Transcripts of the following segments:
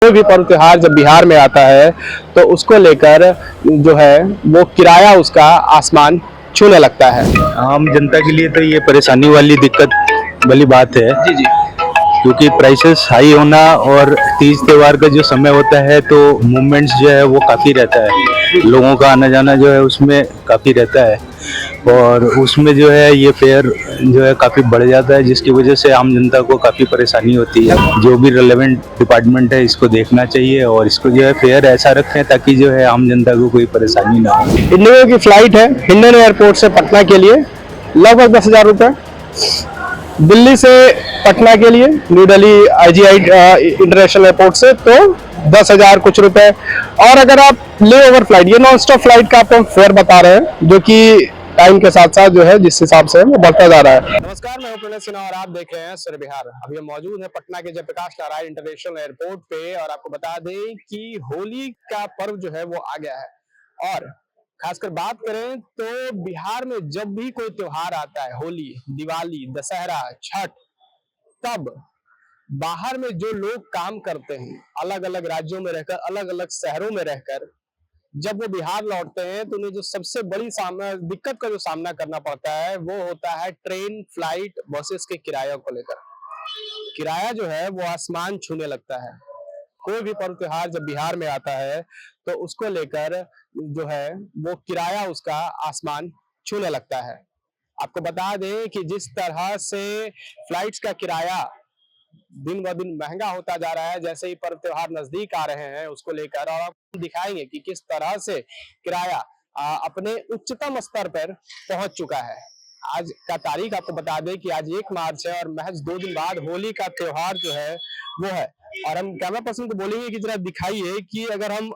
कोई भी पर्व त्योहार जब बिहार में आता है तो उसको लेकर जो है वो किराया उसका आसमान छूने लगता है। आम जनता के लिए तो ये परेशानी वाली दिक्कत वाली बात है। जी जी। क्योंकि प्राइसेस हाई होना और तीज त्योहार का जो समय होता है तो मूवमेंट्स जो है वो काफ़ी रहता है, लोगों का आना जाना जो है उसमें काफ़ी रहता है और उसमें जो है ये फेयर जो है काफ़ी बढ़ जाता है, जिसकी वजह से आम जनता को काफ़ी परेशानी होती है। जो भी रिलेवेंट डिपार्टमेंट है इसको देखना चाहिए और इसको जो है फेयर ऐसा रखें ताकि जो है आम जनता को कोई परेशानी ना हो। इंडिगो की फ्लाइट है हिंडन एयरपोर्ट से पटना के लिए लगभग 10,000 रुपये। दिल्ली से पटना के लिए new Delhi IGI international airport से तो 10,000 कुछ रुपए। और अगर आप ले ओवर फ्लाइट, ये नॉन स्टॉप फ्लाइट का आपको हम फेयर बता रहे हैं जो कि टाइम के साथ साथ जो है जिस हिसाब से वो बढ़ता जा रहा है। नमस्कार, मैं प्रणय सिन्हा और आप देख रहे हैं सर बिहार। अभी हम मौजूद हैं पटना के जयप्रकाश नारायण इंटरनेशनल एयरपोर्ट पे और आपको बता दें कि होली का पर्व जो है वो आ गया है। और खासकर बात करें तो बिहार में जब भी कोई त्योहार आता है, होली, दिवाली, दशहरा, छठ, तब बाहर में जो लोग काम करते हैं अलग अलग राज्यों में रहकर, अलग अलग शहरों में रहकर, जब वो बिहार लौटते हैं तो उन्हें जो सबसे बड़ी दिक्कत का जो सामना करना पड़ता है वो होता है ट्रेन, फ्लाइट, बसेस के किरायों को लेकर। किराया जो है वो आसमान छूने लगता है। कोई भी पर्व त्योहार जब बिहार में आता है तो उसको लेकर जो है वो किराया उसका आसमान छूने लगता है। आपको बता दें कि जिस तरह से फ्लाइट्स का किराया दिन ब दिन महंगा होता जा रहा है, जैसे ही पर्व त्योहार नजदीक आ रहे हैं उसको लेकर, और आपको दिखाएंगे कि किस तरह से किराया अपने उच्चतम स्तर पर पहुंच चुका है। आज का तारीख आपको बता दें कि आज 1 मार्च है और महज 2 दिन बाद होली का त्योहार जो है वो है। और हम कैमरा पर्सन को बोलेंगे कि जरा दिखाइए कि अगर हम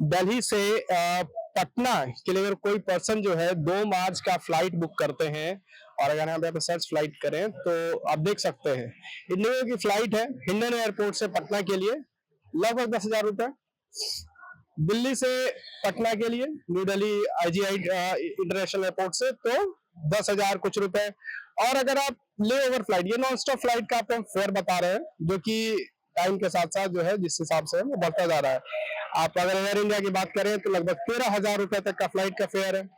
दिल्ली से पटना के लिए अगर कोई पर्सन जो है 2 मार्च का फ्लाइट बुक करते हैं और अगर हम यहाँ पे सर्च फ्लाइट करें तो आप देख सकते हैं इंडिगो की फ्लाइट है हिंडन एयरपोर्ट से पटना के लिए लगभग 10,000 रुपए। दिल्ली से पटना के लिए new Delhi IGI international airport से तो 10,000 कुछ रुपए। और अगर आप ले ओवर फ्लाइट, ये नॉन स्टॉप फ्लाइट का आपको हम फेयर बता रहे हैं जो कि टाइम के साथ साथ जो है जिस हिसाब से वो बढ़ता जा रहा है। आप अगर एयर इंडिया की बात करें तो लगभग 13,000 रुपए तक का फ्लाइट का फेयर है।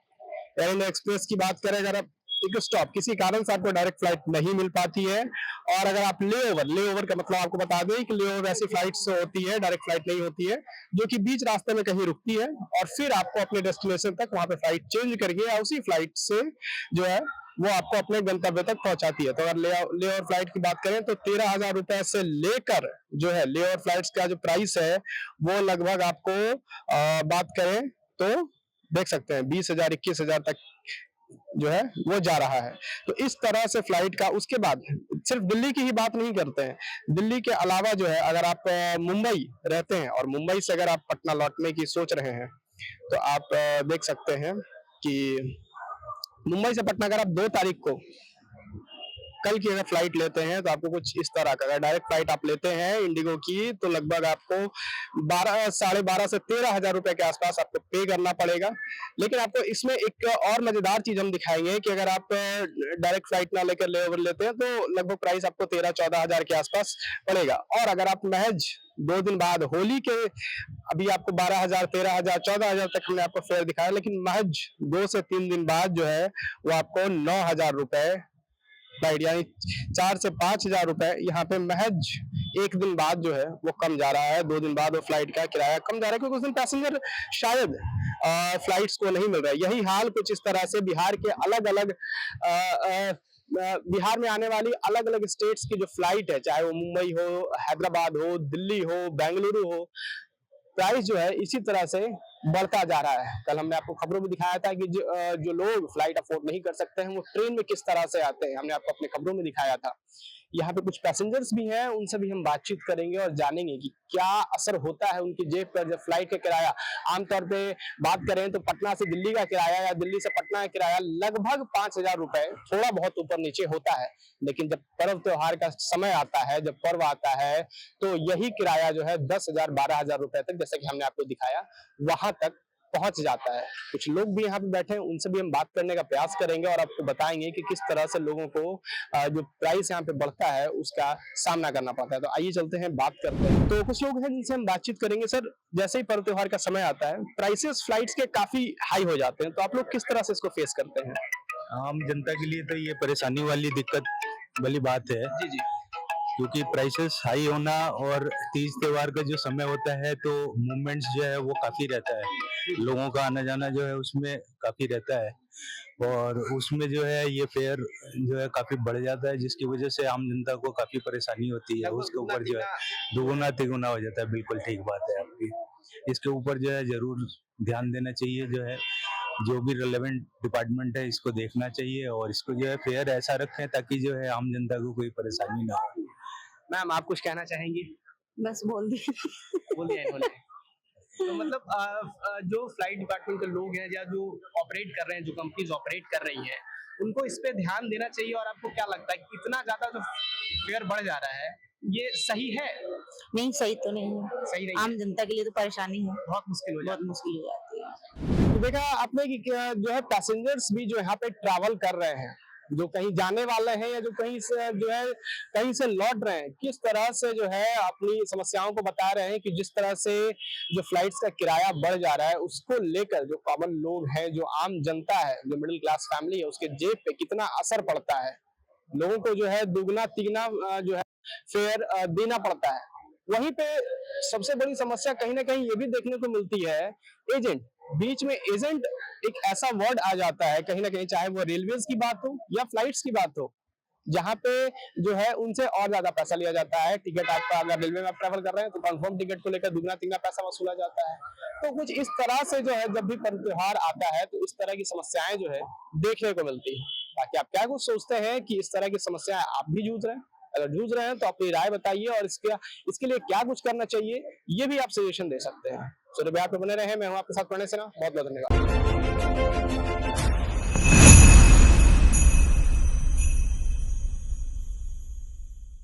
एयर इंडिया एक्सप्रेस की बात करें, अगर आप एक स्टॉप किसी कारण से आपको डायरेक्ट फ्लाइट नहीं मिल पाती है, और अगर आप ले ओवर का मतलब आपको बता दें कि ले ओवर ऐसी फ्लाइट होती है, डायरेक्ट फ्लाइट नहीं होती है, जो कि बीच रास्ते में कहीं रुकती है और फिर आपको अपने डेस्टिनेशन तक वहां पे फ्लाइट चेंज करके या उसी फ्लाइट से जो है वो आपको अपने गंतव्य तक पहुंचाती है। तो अगर ले ओवर फ्लाइट की बात करें तो 13,000 रुपए से लेकर जो है ले ओवर फ्लाइट का जो प्राइस है वो लगभग आपको बात करें तो देख सकते हैं 20,000 21,000 तक जो है वो जा रहा है। तो इस तरह से फ्लाइट का, उसके बाद सिर्फ दिल्ली की ही बात नहीं करते हैं, दिल्ली के अलावा जो है अगर आप मुंबई रहते हैं और मुंबई से अगर आप पटना लौटने की सोच रहे हैं तो आप देख सकते हैं कि मुंबई से पटना अगर आप 2 तारीख को कल की अगर फ्लाइट लेते हैं तो आपको कुछ इस तरह का, अगर डायरेक्ट फ्लाइट आप लेते हैं इंडिगो की तो लगभग आपको 12 से 13,000 रुपए के आसपास आपको पे करना पड़ेगा। लेकिन आपको इसमें एक और मजेदार चीज हम दिखाएंगे कि अगर आप डायरेक्ट फ्लाइट ना लेकर ले ओवर लेते हैं तो लगभग प्राइस आपको 13-14,000 के आसपास पड़ेगा। और अगर आप महज 2 दिन बाद होली के, अभी आपको 12,000, 13,000, 14,000 तक हमने आपको फेयर दिखाया, लेकिन महज 2 से 3 दिन बाद जो है वो आपको 9,000 रुपए फ्लाइट, यानी 4 से 5,000 रुपए यहाँ पे महज 1 दिन बाद जो है वो कम जा रहा है। 2 दिन बाद वो फ्लाइट का किराया कम जा रहा है क्योंकि उस दिन पैसेंजर शायद फ्लाइट्स को नहीं मिल रहा है। यही हाल कुछ इस तरह से बिहार के अलग अलग बिहार में आने वाली अलग अलग स्टेट्स की जो फ्लाइट है, चाहे वो मुंबई हो, हैदराबाद हो, दिल्ली हो, बेंगलुरु हो, प्राइस जो है इसी तरह से बढ़ता जा रहा है। कल हमने आपको खबरों में दिखाया था कि जो लोग फ्लाइट अफोर्ड नहीं कर सकते हैं वो ट्रेन में किस तरह से आते हैं, हमने आपको अपने खबरों में दिखाया था। यहाँ पे कुछ पैसेंजर्स भी हैं, उनसे भी हम बातचीत करेंगे और जानेंगे कि क्या असर होता है उनकी जेब पर जब फ्लाइट का किराया, आमतौर पे बात करें तो पटना से दिल्ली का किराया या दिल्ली से पटना का किराया लगभग 5,000 रुपए, थोड़ा बहुत ऊपर नीचे होता है। लेकिन जब पर्व त्योहार का समय आता है, जब पर्व आता है तो यही किराया जो है 10,000 12,000 रुपए तक, जैसा कि हमने आपको दिखाया, वहां तक पहुंच जाता है। कुछ लोग भी यहाँ पे बैठे हैं, उनसे भी हम बात करने का प्रयास करेंगे और आपको बताएंगे कि किस तरह से लोगों को जो प्राइस यहाँ पे बढ़ता है उसका सामना करना पड़ता है। तो आइए चलते हैं, बात करते हैं। तो कुछ लोग हैं जिनसे हम बातचीत करेंगे। सर, जैसे ही पर्व त्योहार का समय आता है, प्राइसेस फ्लाइट्स के काफी हाई हो जाते हैं, तो आप लोग किस तरह से इसको फेस करते हैं? आम जनता के लिए तो ये परेशानी वाली दिक्कत वाली बात है, जी जी। क्योंकि प्राइसेस हाई होना और तीज त्योहार का जो समय होता है तो मूवमेंट्स जो है वो काफी रहता है, लोगों का आना जाना जो है उसमें काफी रहता है, और उसमें जो है ये फेयर जो है काफी बढ़ जाता है, जिसकी वजह से आम जनता को काफी परेशानी होती है। उसके ऊपर जो है दुगुना तिगुना हो जाता है। बिल्कुल ठीक बात है आपकी। इसके ऊपर जो है जरूर ध्यान देना चाहिए, जो है जो भी रिलेवेंट डिपार्टमेंट है इसको देखना चाहिए और इसको जो है फेयर ऐसा रखें ताकि जो है आम जनता को कोई परेशानी ना हो। मैम, आप कुछ कहना चाहेंगी? बस बोल दी। बोलिए। तो मतलब जो फ्लाइट डिपार्टमेंट के लोग हैं या जो ऑपरेट कर रहे हैं, जो कंपनीज ऑपरेट कर रही हैं, उनको इस पे ध्यान देना चाहिए। और आपको क्या लगता है कि इतना ज्यादा जो फेयर बढ़ जा रहा है, ये सही है? नहीं, सही तो नहीं है। सही नहीं आम जनता के लिए तो परेशानी है, बहुत मुश्किल हो बहुत जाती मुश्किल हो जाती है। है। तो देखा आपने कि जो है पैसेंजर्स भी जो यहाँ पे ट्रैवल कर रहे हैं, जो कहीं जाने वाले हैं या जो कहीं से जो है कहीं से लौट रहे हैं, किस तरह से जो है अपनी समस्याओं को बता रहे हैं कि जिस तरह से जो फ्लाइट्स का किराया बढ़ जा रहा है, उसको लेकर जो कॉमन लोग हैं, जो आम जनता है, जो मिडिल क्लास फैमिली है, उसके जेब पे कितना असर पड़ता है। लोगों को जो है दुगना तिगना जो है फेयर देना पड़ता है। वहीं पे सबसे बड़ी समस्या कहीं ना कहीं ये भी देखने को मिलती है, एजेंट। बीच में एजेंट एक ऐसा वर्ड आ जाता है कहीं ना कहीं, चाहे वो रेलवेज की बात हो या फ्लाइट्स की बात हो, जहां पे जो है उनसे और ज्यादा पैसा लिया जाता है। टिकट आपका अगर रेलवे में आप ट्रैवल कर रहे हैं तो कंफर्म टिकट को लेकर दुगना तिगना पैसा वसूला जाता है। तो कुछ इस तरह से जो है जब भी पर्व त्योहार आता है तो इस तरह की समस्याएं जो है देखने को मिलती है। बाकी आप क्या कुछ सोचते हैं कि इस तरह की समस्याएं आप भी जूझ रहे हैं? अगर जूझ रहे हैं तो अपनी राय बताइए और इसके लिए क्या कुछ करना चाहिए, ये भी आप सजेशन दे सकते हैं। सूर्य पे बने रहे। मैं हूं आपके साथ पढ़ने से ना, बहुत बहुत धन्यवाद।